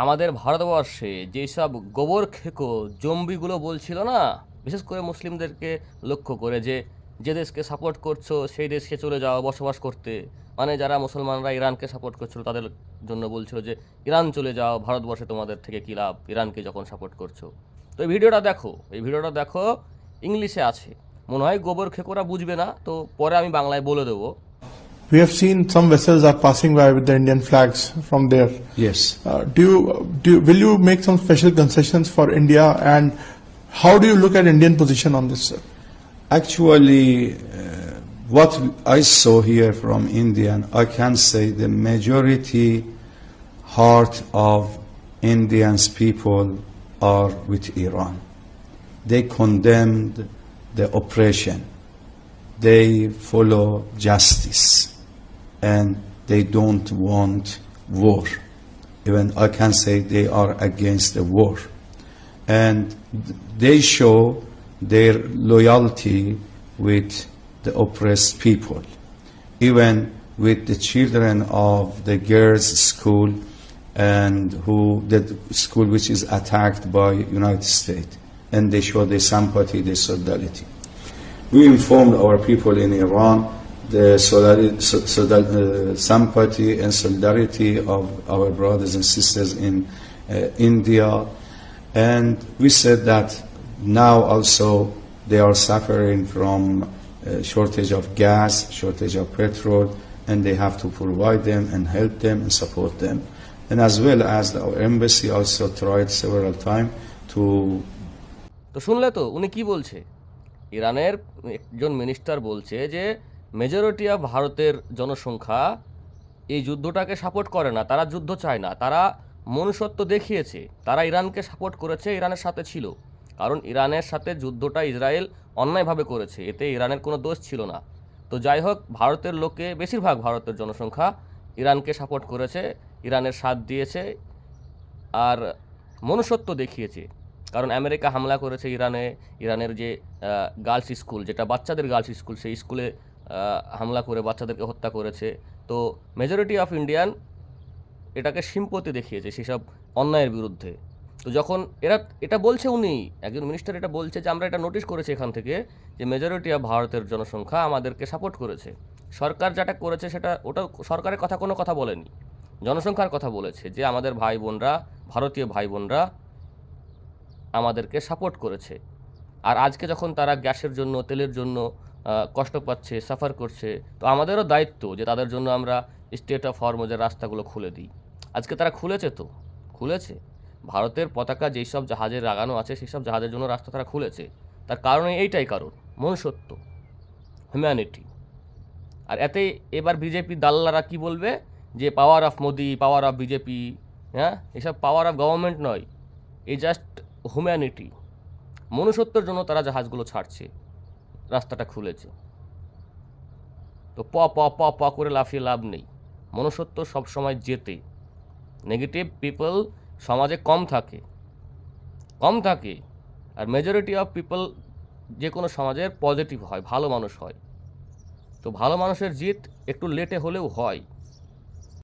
আমাদের ভারতবর্ষে যেসব গোবর খেকো জম্বিগুলো বলছিল না, বিশেষ করে মুসলিমদেরকে লক্ষ্য করে যে যে দেশকে সাপোর্ট করছো সেই দেশকে চলে যাও বসবাস করতে। মানে যারা মুসলমানরা ইরানকে সাপোর্ট করছিল তাদের জন্য বলছিল যে ইরান চলে যাও, ভারতবর্ষে তোমাদের থেকে কী লাভ ইরানকে যখন সাপোর্ট করছো। তো এই ভিডিওটা দেখো, ইংলিশে আছে। মনে হয় গোবর খেকোরা বুঝবে না, তো পরে আমি বাংলায় বলে দেবো। We have seen some vessels are passing by with the Indian flags from there. Yes. Will you make some special concessions for India, and how do you look at Indian position on this, sir? Actually, what I saw here from Indian, I can say the majority heart of Indians people are with Iran. They condemned the oppression. They follow justice. And they don't want war. Even I can say they are against the war. And they show their loyalty with the oppressed people. Even with the children of the girls' school and the school which is attacked by United States. And they show their sympathy, their solidarity. We informed our people in Iran the sympathy and solidarity of our brothers and sisters in India, and we said that now also they are suffering from shortage of gas, shortage of petrol, and they have to provide them and help them and support them. And as well as our embassy also tried several times to. তো শুনলে তো উনি কি বলছে? ইরানের একজন minister বলছে যে মেজরিটি অফ ভারতের জনসংখ্যা এই যুদ্ধটাকে সাপোর্ট করে না, তারা যুদ্ধ চায় না, তারা মনুষ্যত্ব দেখিয়েছে, তারা ইরানকে সাপোর্ট করেছে, ইরানের সাথে ছিল। কারণ ইরানের সাথে যুদ্ধটা ইসরায়েল অন্যায়ভাবে করেছে, এতে ইরানের কোনো দোষ ছিল না। তো যাই হোক, ভারতের লোকে বেশিরভাগ ভারতের জনসংখ্যা ইরানকে সাপোর্ট করেছে, ইরানের সাথ দিয়েছে আর মনুষ্যত্ব দেখিয়েছে। কারণ আমেরিকা হামলা করেছে ইরানের যে গার্লস স্কুল, যেটা বাচ্চাদের গার্লস স্কুল, সেই স্কুলে হামলা করে বাচ্চাদেরকে হত্যা করেছে। তো মেজরিটি অফ ইন্ডিয়ান এটাকে সিম্পতি দেখিয়েছে সেসব অন্যায়ের বিরুদ্ধে। তো যখন এটা বলছে, উনি একজন মিনিস্টার এটা বলছে যে আমরা এটা নোটিশ করেছি এখান থেকে যে মেজরিটি অফ ভারতের জনসংখ্যা আমাদেরকে সাপোর্ট করেছে। সরকার যেটা করেছে ওটা সরকারের কথা কথা বলেনি, জনসংখ্যার কথা বলেছে যে আমাদের ভাই বোনরা, ভারতীয় ভাই বোনরা আমাদেরকে সাপোর্ট করেছে। আর আজকে যখন তারা গ্যাসের জন্য, তেলের জন্য কষ্ট পাচ্ছে, সাফার করছে, তো আমাদেরও দায়িত্ব যে তাদের জন্য আমরা স্টেট অফ হরমুজের রাস্তাগুলো খুলে দিই। আজকে তারা খুলেছে। ভারতের পতাকা যেই সব জাহাজে লাগানো আছে সেই সব জাহাজের জন্য রাস্তা তারা খুলেছে। তার কারণে এইটাই কারণ, মনুষ্যত্ব, হিউম্যানিটি। আর এতে এবার বিজেপি দাল্লারা কি বলবে যে power of Modi, power of BJP. হ্যাঁ, এসব পাওয়ার অফ গভর্নমেন্ট নয়, এই জাস্ট হিউম্যানিটি, মনুষ্যত্বের জন্য তারা জাহাজগুলো ছাড়ছে, রাস্তাটা খুলেছে। তো প করে লাফিয়ে লাভ নেই, মনুষ্যত্ব সবসময় জেতে। নেগেটিভ পিপল সমাজে কম থাকে আর মেজরিটি অফ পিপল যে কোনো সমাজের পজিটিভ হয়, ভালো মানুষ হয়। তো ভালো মানুষের জিত একটু লেটে হলেও হয়।